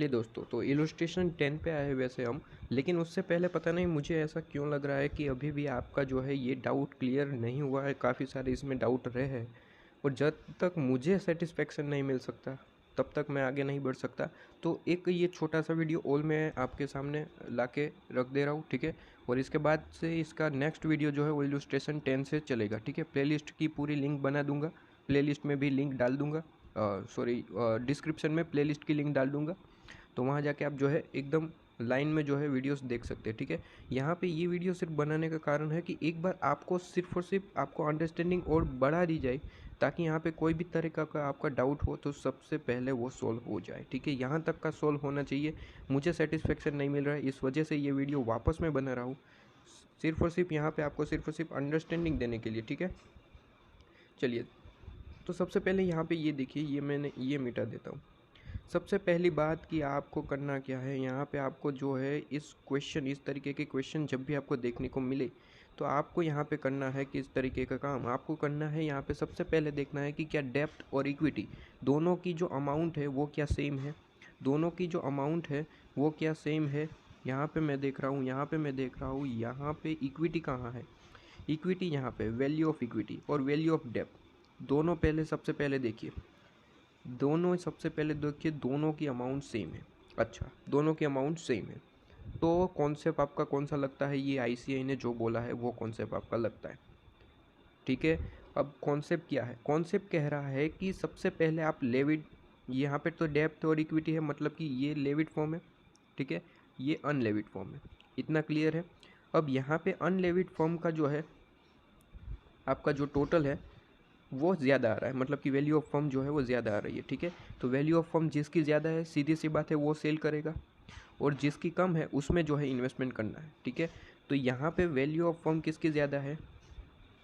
चलिए दोस्तों, तो इलस्ट्रेशन 10 पे आए वैसे हम, लेकिन उससे पहले पता नहीं मुझे ऐसा क्यों लग रहा है कि अभी भी आपका जो है ये डाउट क्लियर नहीं हुआ है। काफ़ी सारे इसमें डाउट रहे हैं और जब तक मुझे सेटिस्फेक्शन नहीं मिल सकता तब तक मैं आगे नहीं बढ़ सकता। तो एक ये छोटा सा वीडियो ऑल मैं आपके सामने ला के रख दे रहा हूँ, ठीक है। और इसके बाद से इसका नेक्स्ट वीडियो जो है वो इलस्ट्रेशन 10 से चलेगा, ठीक है। प्लेलिस्ट की पूरी लिंक बना दूंगा, प्लेलिस्ट में भी लिंक डाल दूंगा, डिस्क्रिप्शन में प्लेलिस्ट की लिंक डाल दूंगा। तो वहाँ जाके आप जो है एकदम लाइन में जो है वीडियोस देख सकते हैं, ठीक है। यहाँ पे ये वीडियो सिर्फ बनाने का कारण है कि एक बार आपको सिर्फ और सिर्फ आपको अंडरस्टैंडिंग और बढ़ा दी जाए, ताकि यहाँ पे कोई भी तरीका का आपका डाउट हो तो सबसे पहले वो सॉल्व हो जाए, ठीक है। यहाँ तक का सॉल्व होना चाहिए। मुझे सेटिस्फेक्शन नहीं मिल रहा है, इस वजह से ये वीडियो वापस मैं बना रहा हूँ, सिर्फ और सिर्फ यहाँ पे आपको सिर्फ और सिर्फ अंडरस्टैंडिंग देने के लिए, ठीक है। चलिए, तो सबसे पहले यहाँ पे ये देखिए, ये मैंने ये मिटा देता हूँ। सबसे पहली बात कि आपको करना क्या है, यहाँ पे आपको जो है इस तरीके के क्वेश्चन जब भी आपको देखने को मिले तो आपको यहाँ पे करना है कि इस तरीके का काम आपको करना है। यहाँ पे सबसे पहले देखना है कि क्या डेप्थ और इक्विटी दोनों की जो अमाउंट है वो क्या सेम है, दोनों की जो अमाउंट है वो क्या सेम है। यहाँ पे मैं देख रहा हूँ, यहाँ पे इक्विटी कहाँ है, इक्विटी यहाँ पे वैल्यू ऑफ इक्विटी और वैल्यू ऑफ डेप्थ दोनों सबसे पहले देखिए, दोनों की अमाउंट सेम है। अच्छा, दोनों की अमाउंट सेम है, तो कॉन्सेप्ट आपका कौन सा लगता है, ये आईसीआई ने जो बोला है वो कॉन्सेप्ट आपका लगता है, ठीक है। अब कॉन्सेप्ट क्या है, कॉन्सेप्ट कह रहा है कि सबसे पहले आप लेविड, यहाँ पे तो डेप्थ और इक्विटी है, मतलब कि ये लेविड फॉर्म है, ठीक है, ये अनलेविड फॉर्म है, इतना क्लियर है। अब यहाँ पे अनलेविड फॉर्म का जो है आपका जो टोटल है वो ज़्यादा आ रहा है, मतलब कि वैल्यू ऑफ फर्म जो है वो ज़्यादा आ रही है, ठीक है। तो वैल्यू ऑफ फर्म जिसकी ज़्यादा है, सीधी सी बात है, वो सेल करेगा, और जिसकी कम है उसमें जो है इन्वेस्टमेंट करना है, ठीक है। तो यहाँ पे वैल्यू ऑफ फर्म किसकी ज़्यादा है,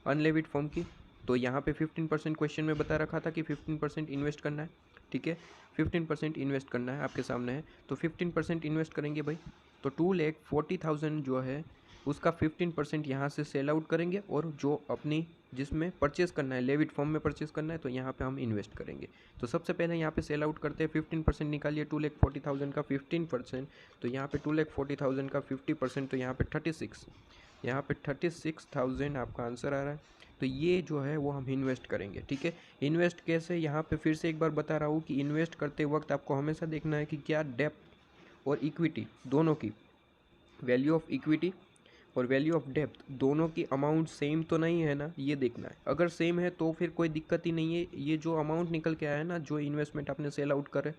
अनलेविड फर्म की। तो यहाँ पे 15% क्वेश्चन में बता रखा था कि 15% इन्वेस्ट करना है, ठीक है। 15% इन्वेस्ट करना है, आपके सामने है, तो 15% इन्वेस्ट करेंगे भाई। तो 2,40,000 जो है उसका 15% यहाँ से सेल आउट करेंगे, और जो अपनी जिसमें परचेज़ करना है, लेविड फॉर्म में परचेज़ करना है, तो यहाँ पे हम इन्वेस्ट करेंगे। तो सबसे पहले यहाँ पे सेल आउट करते हैं, 15% निकालिए, 2,40,000 का 15%, तो यहाँ पे 2,40,000 का 50%, तो यहाँ पे 36,000 आपका आंसर आ रहा है। तो ये जो है वो हम इन्वेस्ट करेंगे, ठीक है। इन्वेस्ट कैसे, यहाँ पे फिर से एक बार बता रहा हूँ कि इन्वेस्ट करते वक्त आपको हमेशा देखना है कि क्या डेप्थ और इक्विटी दोनों की, वैल्यू ऑफ इक्विटी और वैल्यू ऑफ डेप्थ दोनों की अमाउंट सेम तो नहीं है ना, ये देखना है। अगर सेम है तो फिर कोई दिक्कत ही नहीं है। ये जो अमाउंट निकल के आया है ना, जो इन्वेस्टमेंट आपने सेल आउट करे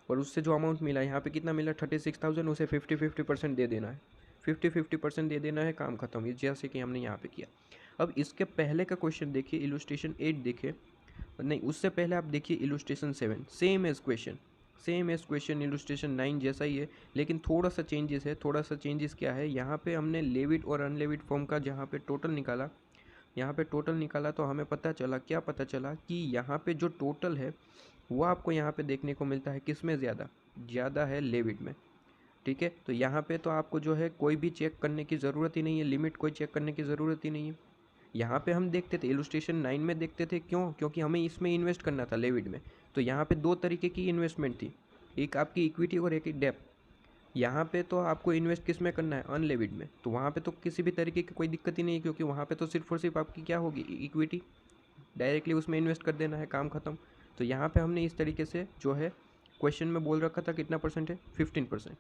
और उससे जो अमाउंट मिला, यहाँ पे कितना मिला, 36,000, उसे 50-50% दे देना है, 50-50% दे देना है, काम खत्म। ये जैसे कि हमने यहाँ पे किया। अब इसके पहले का क्वेश्चन देखिए, इलस्ट्रेशन 8 देखिए, नहीं उससे पहले आप देखिए illustration 7, same as question illustration 9 जैसा ही है, लेकिन थोड़ा सा चेंजेस है। थोड़ा सा चेंजेस क्या है, यहाँ पे हमने लेविड और अनलेविड फॉर्म का जहाँ पे टोटल निकाला, तो हमें पता चला, क्या पता चला कि यहाँ पे जो टोटल है वो आपको यहाँ पे देखने को मिलता है, किस में ज़्यादा है, लेविड में, ठीक है। तो यहाँ पे तो आपको जो है कोई भी चेक करने की ज़रूरत ही नहीं है, लिमिट कोई चेक करने की ज़रूरत ही नहीं है। यहाँ पे हम देखते थे इलस्ट्रेशन 9 में देखते थे, क्यों, क्योंकि हमें इसमें इन्वेस्ट करना था, लेविड में। तो यहाँ पे दो तरीके की इन्वेस्टमेंट थी, एक आपकी इक्विटी और एक डेप्थ। यहाँ पे तो आपको इन्वेस्ट किस में करना है, अनलेविड में। तो वहाँ पे तो किसी भी तरीके की कोई दिक्कत ही नहीं है, क्योंकि वहाँ पे तो सिर्फ और सिर्फ आपकी क्या होगी, इक्विटी, डायरेक्टली उसमें इन्वेस्ट कर देना है, काम खत्म। तो यहाँ पे हमने इस तरीके से जो है क्वेश्चन में बोल रखा था कितना परसेंट है, 15%।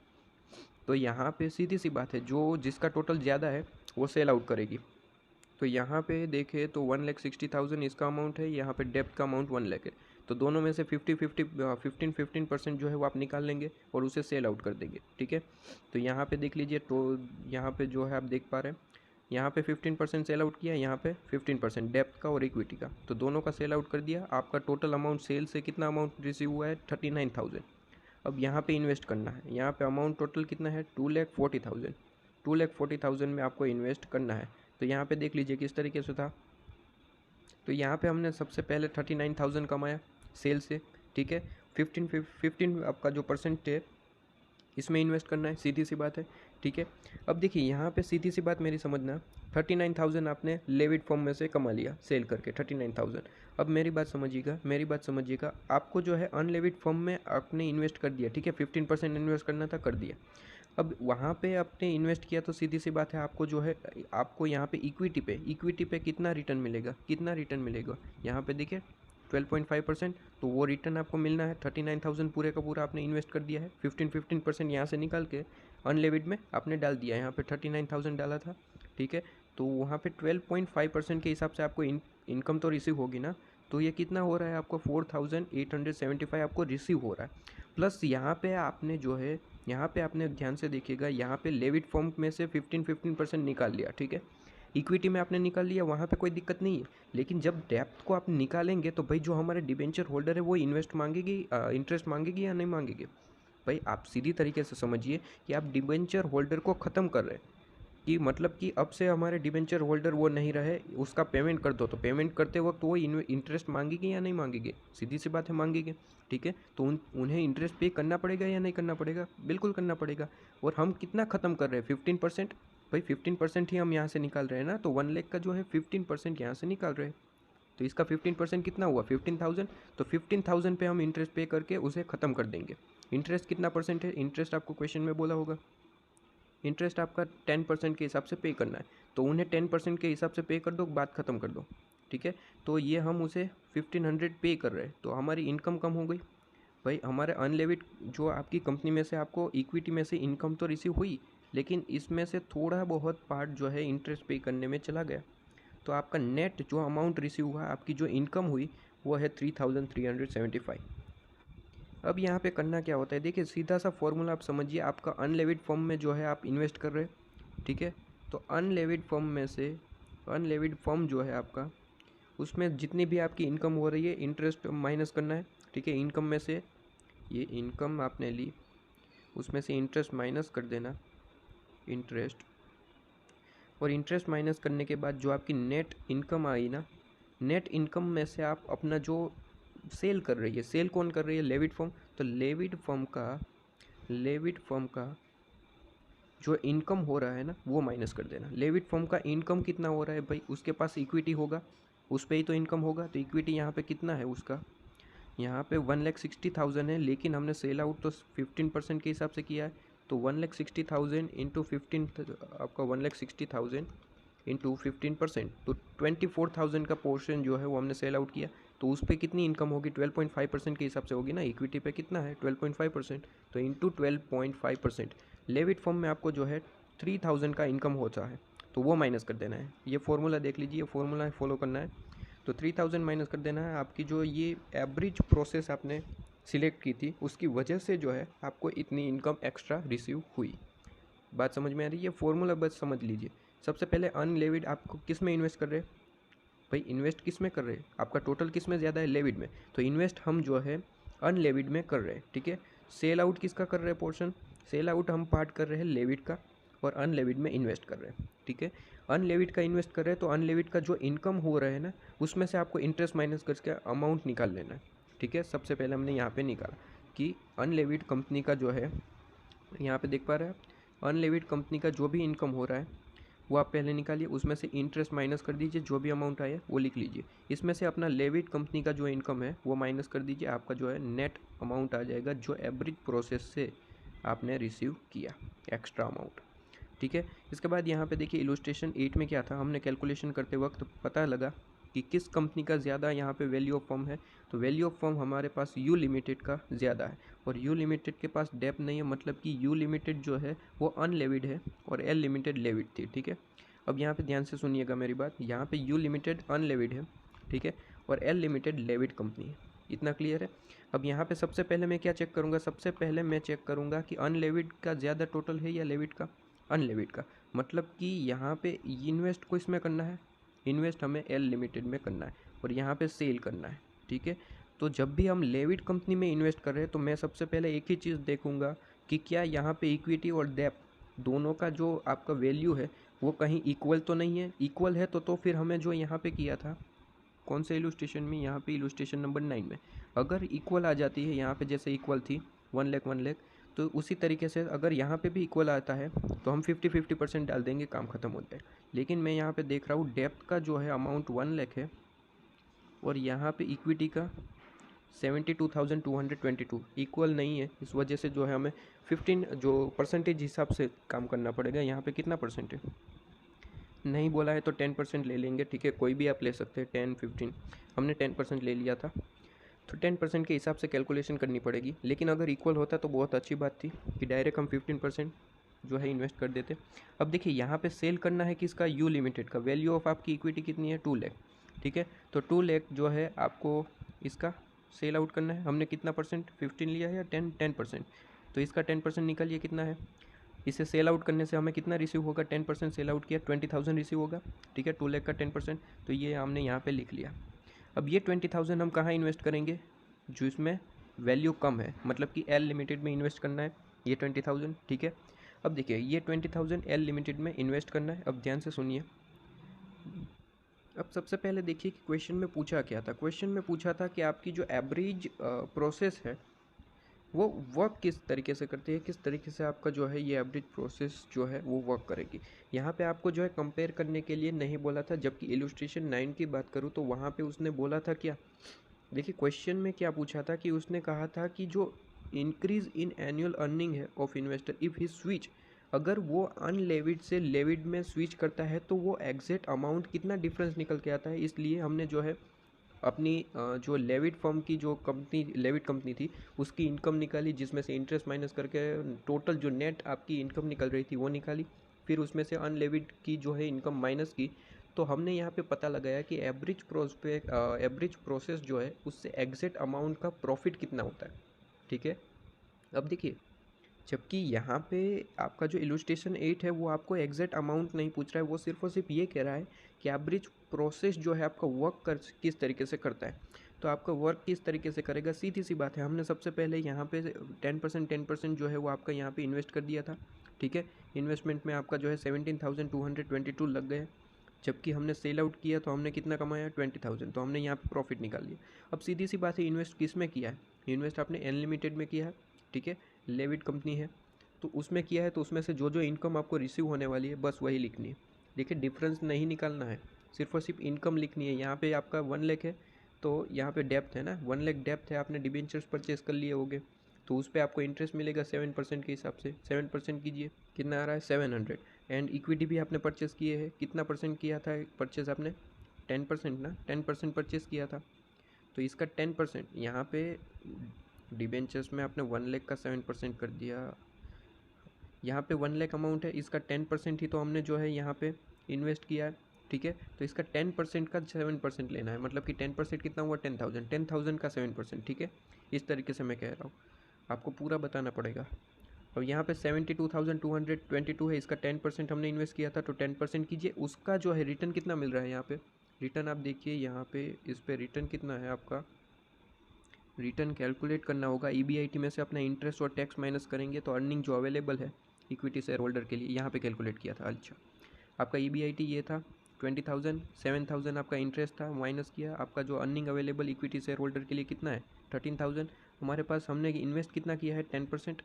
तो यहाँ पे सीधी सी बात है, जो जिसका टोटल ज़्यादा है वो सेल आउट करेगी। तो यहाँ पे देखें तो 1,60,000 इसका अमाउंट है, यहाँ पे डेप्थ का अमाउंट 1 लाख है। तो दोनों में से 15% जो है वो आप निकाल लेंगे और उसे सेल आउट कर देंगे, ठीक है। तो यहाँ पे देख लीजिए, तो यहाँ पे जो है आप देख पा रहे हैं, यहाँ पे 15% सेल आउट किया, यहाँ पे 15% डेप्थ का और इक्विटी का, तो दोनों का सेल आउट कर दिया। आपका टोटल अमाउंट सेल से कितना अमाउंट रिसीव हुआ है, 39,000। अब यहाँ पे इन्वेस्ट करना है, यहाँ पे अमाउंट टोटल कितना है, 2,40,000। 2,40,000 में आपको इन्वेस्ट करना है। तो यहाँ पे देख लीजिए किस तरीके से था। तो यहाँ पे हमने सबसे पहले 39,000 कमाया सेल से, ठीक है। 15 आपका जो परसेंट है इसमें इन्वेस्ट करना है, सीधी सी बात है, ठीक है। अब देखिए यहाँ पे सीधी सी बात मेरी समझना, 39,000 आपने लेविड फॉर्म में से कमा लिया सेल करके 39,000। अब मेरी बात समझिएगा, आपको जो है अनलेविड फॉर्म में आपने इन्वेस्ट कर दिया, ठीक है, 15% इन्वेस्ट करना था, कर दिया। अब वहाँ पे आपने इन्वेस्ट किया तो सीधी सी बात है, आपको जो है आपको यहाँ पे इक्विटी पे कितना रिटर्न मिलेगा, यहाँ पे देखिए 12.5%। तो वो रिटर्न आपको मिलना है। 39,000 पूरे का पूरा आपने इन्वेस्ट कर दिया है, 15% यहाँ से निकाल के अनलेविड में आपने डाल दिया। यहाँ पे 39,000 डाला था, ठीक है, तो वहाँ पे 12.5% के हिसाब से आपको इनकम तो रिसीव होगी ना। तो ये कितना हो रहा है आपको, 4,875 आपको रिसीव हो रहा है। प्लस यहाँ पे आपने जो है, यहाँ पे आपने ध्यान से देखिएगा, यहाँ पे लेविड फॉर्म में से 15% निकाल लिया, ठीक है, इक्विटी में आपने निकाल लिया, वहाँ पे कोई दिक्कत नहीं है। लेकिन जब डेप्थ को आप निकालेंगे तो भाई जो हमारे डिबेंचर होल्डर है वो इंटरेस्ट मांगेगी या नहीं मांगेगी। भाई आप सीधी तरीके से समझिए कि आप डिबेंचर होल्डर को ख़त्म कर रहे हैं, कि मतलब कि अब से हमारे डिबेंचर होल्डर वो नहीं रहे, उसका पेमेंट कर दो। तो पेमेंट करते वक्त वो इंटरेस्ट मांगेगी या नहीं मांगेगी, सीधी सी बात है मांगेगी, ठीक है। तो उन्हें इंटरेस्ट पे करना पड़ेगा या नहीं करना पड़ेगा, बिल्कुल करना पड़ेगा। और हम कितना ख़त्म कर रहे हैं, 15%। भाई 15% ही हम यहाँ से निकाल रहे हैं ना, तो 1 लाख का जो है 15% यहाँ से निकाल रहे हैं। तो इसका 15% कितना हुआ, 15,000। तो 15,000 पे हम इंटरेस्ट पे करके उसे ख़त्म कर देंगे। इंटरेस्ट कितना परसेंट है, इंटरेस्ट आपको क्वेश्चन में बोला होगा, इंटरेस्ट आपका 10% के हिसाब से पे करना है। तो उन्हें 10% के हिसाब से पे कर दो, बात ख़त्म कर दो, ठीक है। तो ये हम उसे 1500 पे कर रहे हैं, तो हमारी इनकम कम हो गई। भाई हमारे अनलेविड जो आपकी कंपनी में से आपको इक्विटी में से इनकम तो रिसीव हुई, लेकिन इसमें से थोड़ा बहुत पार्ट जो है इंटरेस्ट पे करने में चला गया। तो आपका नेट जो अमाउंट रिसीव हुआ, आपकी जो इनकम हुई, वो है 3,375। अब यहाँ पे करना क्या होता है, देखिए सीधा सा फॉर्मूला आप समझिए। आपका अनलेविड फॉर्म में जो है आप इन्वेस्ट कर रहे हैं, ठीक है। तो अनलेविड फॉर्म में से, अनलेविड फॉर्म जो है आपका, उसमें जितनी भी आपकी इनकम हो रही है इंटरेस्ट माइनस करना है, ठीक है। इनकम में से ये इनकम आपने ली, उसमें से इंटरेस्ट माइनस कर देना, इंटरेस्ट। और इंटरेस्ट माइनस करने के बाद जो आपकी नेट इनकम आई ना, नेट इनकम में से आप अपना जो सेल कर रही है, सेल कौन कर रही है, लेविड फॉर्म। तो लेविड फॉर्म का जो इनकम हो रहा है ना, वो माइनस कर देना। लेविड फॉर्म का इनकम कितना हो रहा है, भाई उसके पास इक्विटी होगा, उस पर ही तो इनकम होगा। तो इक्विटी यहाँ पे कितना है उसका, यहाँ पे 1,60,000 है, लेकिन हमने सेल आउट तो 15% के हिसाब से किया है। तो 1,60,000 इंटू 15, आपका 1,60,000 इंटू 15%, तो 24,000 का पोर्शन जो है वो हमने सेल आउट किया। तो उस पर कितनी इनकम होगी, 12.5% के हिसाब से होगी ना। इक्विटी पे कितना है, 12.5%, तो इंटू 12.5%। लेविड फॉर्म में आपको जो है 3,000 का इनकम होता है, तो वो माइनस कर देना है। ये फॉर्मूला देख लीजिए, ये फॉर्मूला फॉलो करना है। तो 3,000 माइनस कर देना है। आपकी जो ये एवरेज प्रोसेस आपने सिलेक्ट की थी, उसकी वजह से जो है आपको इतनी इनकम एक्स्ट्रा रिसीव हुई। बात समझ में आ रही है, ये फॉर्मूला बस समझ लीजिए। सबसे पहले अनलेविड आपको किस में इन्वेस्ट कर रहे हैं, भाई इन्वेस्ट किस में कर रहे हैं, आपका टोटल किस में ज़्यादा है, लेविड में। तो इन्वेस्ट हम जो है अनलेविड में कर रहे हैं, ठीक है। सेल आउट किसका कर रहे हैं पोर्शन, सेल आउट हम पार्ट कर रहे हैं लेविड का, और अनलेविड में इन्वेस्ट कर रहे हैं, ठीक है। अनलेविड का इन्वेस्ट कर रहे हैं, तो अनलेविड का जो इनकम हो रहा है ना, उसमें से आपको इंटरेस्ट माइनस करके अमाउंट निकाल लेना है, ठीक है। सबसे पहले हमने यहाँ पे निकाला कि अनलेविड कंपनी का जो है, यहाँ पे देख पा रहे हैं आप, अनलेविड कंपनी का जो भी इनकम हो रहा है वो आप पहले निकालिए, उसमें से इंटरेस्ट माइनस कर दीजिए, जो भी अमाउंट आया वो लिख लीजिए। इसमें से अपना लेविड कंपनी का जो इनकम है वो माइनस कर दीजिए, आपका जो है नेट अमाउंट आ जाएगा, जो एवरेज प्रोसेस से आपने रिसीव किया एक्स्ट्रा अमाउंट, ठीक है। इसके बाद यहाँ पे देखिए इलस्ट्रेशन 8 में क्या था, हमने कैलकुलेशन करते वक्त पता लगा कि किस कंपनी का ज़्यादा यहाँ पे वैल्यू ऑफ फर्म है। तो वैल्यू ऑफ फर्म हमारे पास यू लिमिटेड का ज़्यादा है, और यू लिमिटेड के पास डेप्थ नहीं है, मतलब कि यू लिमिटेड जो है वो अनलेविड है और एल लिमिटेड लेविड थी, ठीक है। अब यहाँ पे ध्यान से सुनिएगा मेरी बात, यहाँ पे यू लिमिटेड अनलेविड है, ठीक है, और एल लिमिटेड लेविड कंपनी है। इतना क्लियर है। अब यहाँ पे सबसे पहले मैं क्या चेक करूँगा, सबसे पहले मैं चेक करूँगा कि अनलेविड का ज़्यादा टोटल है या लेविड का, अनलेविड का। मतलब कि यहाँ पे इन्वेस्ट को इसमें करना है, इन्वेस्ट हमें एल लिमिटेड में करना है, और यहाँ पे सेल करना है, ठीक है। तो जब भी हम लेविड कंपनी में इन्वेस्ट कर रहे हैं, तो मैं सबसे पहले एक ही चीज़ देखूँगा कि क्या यहाँ पे इक्विटी और डेप्थ दोनों का जो आपका वैल्यू है वो कहीं इक्वल तो नहीं है। इक्वल है तो फिर हमें जो यहाँ पे किया था, कौन से इलस्ट्रेशन में, यहाँ पे इलस्ट्रेशन नंबर 9 में, अगर इक्वल आ जाती है यहाँ पे, जैसे इक्वल थी 1 लाख 1 लाख, तो उसी तरीके से अगर यहाँ पे भी इक्वल आता है तो हम 50-50% डाल देंगे, काम ख़त्म हो जाए। लेकिन मैं यहाँ पे देख रहा हूँ डेप्थ का जो है अमाउंट 1 लाख है और यहाँ पे इक्विटी का 72,222 इक्वल नहीं है। इस वजह से जो है हमें 15 जो परसेंटेज हिसाब से काम करना पड़ेगा। यहाँ पे कितना परसेंट है नहीं बोला है तो 10% ले लेंगे, ठीक है, कोई भी आप ले सकते हैं, 10-15, हमने 10% ले लिया था तो 10% के हिसाब से कैलकुलेशन करनी पड़ेगी। लेकिन अगर इक्वल होता तो बहुत अच्छी बात थी कि डायरेक्ट हम 15% जो है इन्वेस्ट कर देते। अब देखिए यहाँ पे सेल करना है किसका, यू लिमिटेड का। वैल्यू ऑफ आपकी इक्विटी कितनी है, 2 लाख, ठीक है। तो 2 लाख जो है आपको इसका सेल आउट करना है। हमने कितना परसेंट, 15 लिया है या 10%, तो इसका 10% निकालिए कितना है। इसे सेल आउट करने से हमें कितना रिसीव होगा, 10% सेल आउट किया 20,000 रिसीव होगा, ठीक है, 2 लाख का 10%, तो ये हमने यहाँ पे लिख लिया। अब ये 20,000 हम कहाँ इन्वेस्ट करेंगे, जो इसमें वैल्यू कम है, मतलब कि एल लिमिटेड में इन्वेस्ट करना है ये 20,000, ठीक है। अब देखिए ये 20,000 एल लिमिटेड में इन्वेस्ट करना है। अब ध्यान से सुनिए। अब सबसे पहले देखिए कि क्वेश्चन में पूछा क्या था। क्वेश्चन में पूछा था कि आपकी जो एवरेज प्रोसेस है वो वर्क किस तरीके से करती है, किस तरीके से आपका जो है ये एवरेज प्रोसेस जो है वो वर्क करेगी। यहाँ पे आपको जो है कंपेयर करने के लिए नहीं बोला था, जबकि इलस्ट्रेशन 9 की बात करूँ तो वहाँ पे उसने बोला था क्या, देखिए क्वेश्चन में क्या पूछा था कि उसने कहा था कि जो इंक्रीज इन एनुअल अर्निंग है of investor if he switch, अगर वो अनलेविड से लेविड में स्विच करता है तो वो एग्जैक्ट अमाउंट कितना डिफरेंस निकल के आता है। इसलिए हमने जो है अपनी जो लेविड फर्म की जो कंपनी लेविड कंपनी थी उसकी इनकम निकाली, जिसमें से इंटरेस्ट माइनस करके टोटल जो नेट आपकी इनकम निकल रही थी वो निकाली, फिर उसमें से अनलेविड की जो है इनकम माइनस की। तो हमने यहाँ पे पता लगाया कि एवरेज प्रोसेस जो है उससे एग्जैक्ट अमाउंट का प्रॉफिट कितना होता है, ठीक है। अब देखिए जबकि यहाँ पे आपका जो इलस्ट्रेशन 8 है वो आपको एग्जैक्ट अमाउंट नहीं पूछ रहा है, वो सिर्फ और सिर्फ ये कह रहा है कि एवरेज प्रोसेस जो है आपका वर्क किस तरीके से करता है। तो आपका वर्क किस तरीके से करेगा, सीधी सी बात है, हमने सबसे पहले यहाँ पे 10% जो है वो आपका यहाँ पे इन्वेस्ट कर दिया था, ठीक है। इन्वेस्टमेंट में आपका जो है 17,222 लग गए, जबकि हमने सेल आउट किया तो हमने कितना कमाया, 20,000, तो हमने यहाँ पे प्रॉफिट निकाल लिया। अब सीधी सी बात है, इन्वेस्ट किस में किया है, इन्वेस्ट आपने अनलिमिटेड में किया है, ठीक है, लेविड कंपनी है तो उसमें किया है, तो उसमें से जो जो इनकम आपको रिसीव होने वाली है बस वही लिखनी है। देखिए डिफरेंस नहीं निकालना है, सिर्फ और सिर्फ इनकम लिखनी है। यहाँ पे आपका 1 लाख है तो यहाँ पे डेप्थ है ना, 1 लाख डेप्थ है, आपने डिबेंचर्स परचेस कर लिए होगे तो उस पर आपको इंटरेस्ट मिलेगा 7% के हिसाब से। 7% कीजिए, कितना आ रहा है, 700। एंड इक्विटी भी आपने परचेस किए है, कितना परसेंट किया था परचेस आपने, 10% ना, 10% परचेस किया था, तो इसका 10% यहाँ पे डिबेंचर्स में आपने 1 लाख का 7% कर दिया। यहाँ पे 1 लाख अमाउंट है, इसका 10% ही तो हमने जो है यहाँ पे इन्वेस्ट किया है, ठीक है। तो इसका 10% का 7% लेना है, मतलब कि 10% कितना हुआ, 10,000, 10,000 का 7%, ठीक है। इस तरीके से मैं कह रहा हूँ, आपको पूरा बताना पड़ेगा। और यहाँ पे 72,222 है, इसका 10% हमने इन्वेस्ट किया था तो 10% कीजिए, उसका जो है रिटर्न कितना मिल रहा है यहाँ पे। रिटर्न आप देखिए यहाँ पे, इस पे रिटर्न कितना है आपका, रिटर्न कैलकुलेट करना होगा। ईबीआईटी में से अपना इंटरेस्ट और टैक्स माइनस करेंगे तो अर्निंग जो अवेलेबल है इक्विटी शेयर होल्डर के लिए यहाँ पे कैलकुलेट किया था। अच्छा आपका ईबीआईटी ये था 20,000, 7,000 आपका इंटरेस्ट था, माइनस किया, आपका जो earning available equity share holder के लिए कितना है, 13,000। हमारे पास हमने इन्वेस्ट कितना किया है, 10%,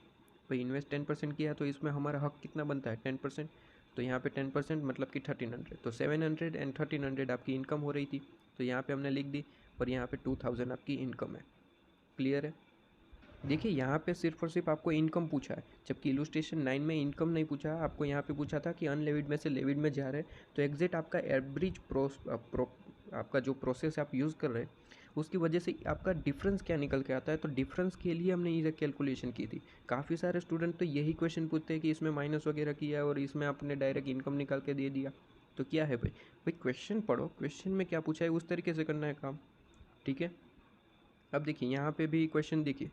भाई इन्वेस्ट 10% किया तो इसमें हमारा हक कितना बनता है, 10%, तो यहाँ पे 10% मतलब कि 1300, तो 700 एंड 1300 आपकी इनकम हो रही थी, तो यहाँ पे हमने लिख दी, और यहाँ पे 2000 आपकी इनकम है। क्लियर है। देखिए यहाँ पे सिर्फ और सिर्फ आपको इनकम पूछा है, जबकि इलस्ट्रेशन 9 में इनकम नहीं पूछा, आपको यहाँ पे पूछा था कि अनलेविड में से लेविड में जा रहे हैं, तो एग्जैक्ट आपका एवरेज आपका जो प्रोसेस आप यूज़ कर रहे हैं उसकी वजह से आपका डिफरेंस क्या निकल के आता है, तो डिफरेंस के लिए हमने ये कैलकुलेशन की थी। काफ़ी सारे स्टूडेंट तो यही क्वेश्चन पूछते हैं कि इसमें माइनस वगैरह किया और इसमें आपने डायरेक्ट इनकम निकाल के दे दिया, तो क्या है भाई, क्वेश्चन पढ़ो, क्वेश्चन में क्या पूछा है उस तरीके से करना है काम, ठीक है। अब देखिए यहाँ पे भी क्वेश्चन देखिए,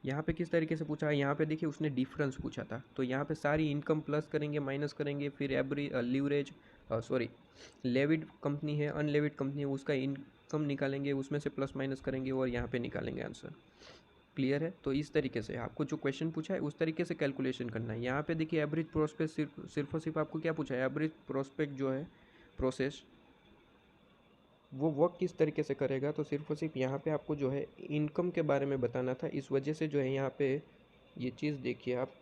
यहाँ पे किस तरीके से पूछा है, यहाँ पे देखिए उसने डिफरेंस पूछा था, तो यहाँ पे सारी इनकम प्लस करेंगे माइनस करेंगे, फिर लीवरेज सॉरी लेविड कंपनी है अनलेविड कंपनी है उसका इनकम निकालेंगे, उसमें से प्लस माइनस करेंगे और यहाँ पे निकालेंगे आंसर। क्लियर है। तो इस तरीके से आपको जो क्वेश्चन पूछा है उस तरीके से कैलकुलेशन करना है। यहाँ पे देखिए एवरेज प्रोस्पेक्ट सिर्फ और सिर्फ आपको क्या पूछा है, एवरेज प्रोस्पेक्ट जो है प्रोसेस वो वर्क किस तरीके से करेगा, तो सिर्फ और सिर्फ यहाँ पे आपको जो है इनकम के बारे में बताना था, इस वजह से जो है यहाँ पे ये चीज़ देखिए आप,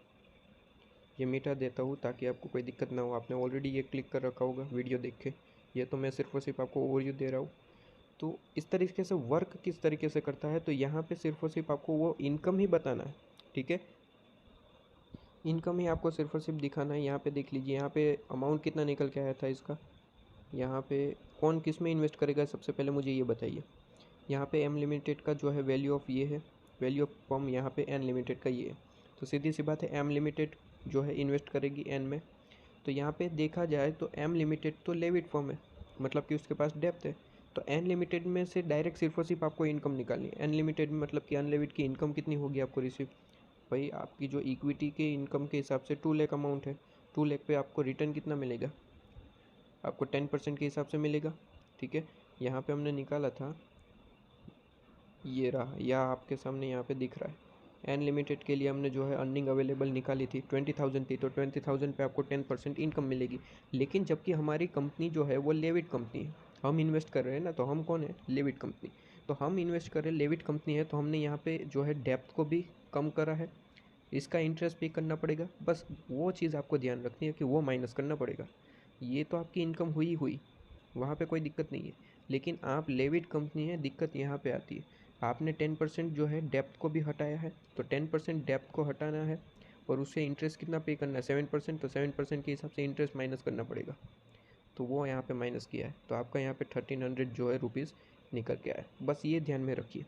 ये मिटा देता हूँ ताकि आपको कोई दिक्कत ना हो। आपने ऑलरेडी ये क्लिक कर रखा होगा वीडियो देख के, ये तो मैं सिर्फ और सिर्फ आपको ओवरव्यू दे रहा हूँ। तो इस तरीके से वर्क किस तरीके से करता है, तो यहाँ पे सिर्फ और सिर्फ आपको वो इनकम ही बताना है, ठीक है। इनकम ही आपको सिर्फ और सिर्फ दिखाना है। यहाँ पे देख लीजिए, यहाँ पे अमाउंट कितना निकल के आया था इसका। यहाँ पे कौन किस में इन्वेस्ट करेगा, सबसे पहले मुझे ये बताइए। यहाँ पे एम लिमिटेड का जो है वैल्यू ऑफ ये है, वैल्यू ऑफ फर्म यहाँ पे एन लिमिटेड का ये है। तो सीधी सी बात है, एम लिमिटेड जो है इन्वेस्ट करेगी एन में। तो यहाँ पे देखा जाए तो एम लिमिटेड तो लेविट फर्म है, मतलब कि उसके पास डेप्थ है। तो एन लिमिटेड में से डायरेक्ट सिर्फ और सिर्फ आपको इनकम निकालनी है। एन लिमिटेड में मतलब कि अनलिमिटेड की इनकम कितनी होगी आपको रिसीव, भाई आपकी जो इक्विटी के इनकम के हिसाब से 2 लाख अमाउंट है, 2 लाख पे आपको रिटर्न कितना मिलेगा, आपको 10% के हिसाब से मिलेगा, ठीक है। यहाँ पे हमने निकाला था, ये रहा, या आपके सामने यहाँ पे दिख रहा है। एन लिमिटेड के लिए हमने जो है अर्निंग अवेलेबल निकाली थी 20,000 थी, तो 20,000 पे आपको 10% इनकम मिलेगी। लेकिन जबकि हमारी कंपनी जो है वो लेविट कंपनी है, हम इन्वेस्ट कर रहे हैं ना, तो हम कौन है, लेविट कंपनी। तो हम इन्वेस्ट कर रहे हैं, लेविट कंपनी है, तो हमने यहाँ पे जो है डेप्थ को भी कम करा है, इसका इंटरेस्ट पे करना पड़ेगा। बस वो चीज़ आपको ध्यान रखनी है कि वो माइनस करना पड़ेगा। ये तो आपकी इनकम हुई हुई, वहाँ पे कोई दिक्कत नहीं है। लेकिन आप लेविट कंपनी है, दिक्कत यहाँ पे आती है। आपने 10% जो है डेप्थ को भी हटाया है, तो 10% डेप्थ को हटाना है और उससे इंटरेस्ट कितना पे करना है, 7%। तो 7% के हिसाब से इंटरेस्ट माइनस करना पड़ेगा, तो वो यहाँ पे माइनस किया है। तो आपका यहाँ पे 1300 जो है रुपीज़ निकल के आया। बस ये ध्यान में रखिए।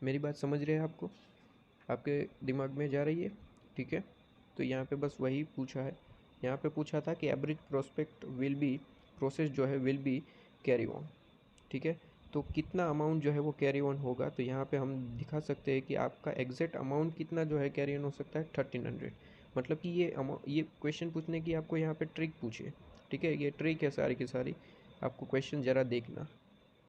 मेरी बात समझ रहे हैं आपको, आपके दिमाग में जा रही है, ठीक है। तो यहाँ पे बस वही पूछा है। यहाँ पे पूछा था कि average prospect will be, process जो है विल बी कैरी ऑन, ठीक है। तो कितना अमाउंट जो है वो कैरी ऑन होगा, तो यहाँ पे हम दिखा सकते हैं कि आपका एग्जैक्ट अमाउंट कितना जो है कैरी ऑन हो सकता है, 1300। मतलब कि ये क्वेश्चन पूछने की आपको यहाँ पे ट्रिक पूछिए, ठीक है। ये ट्रिक है सारी की सारी, आपको क्वेश्चन ज़रा देखना।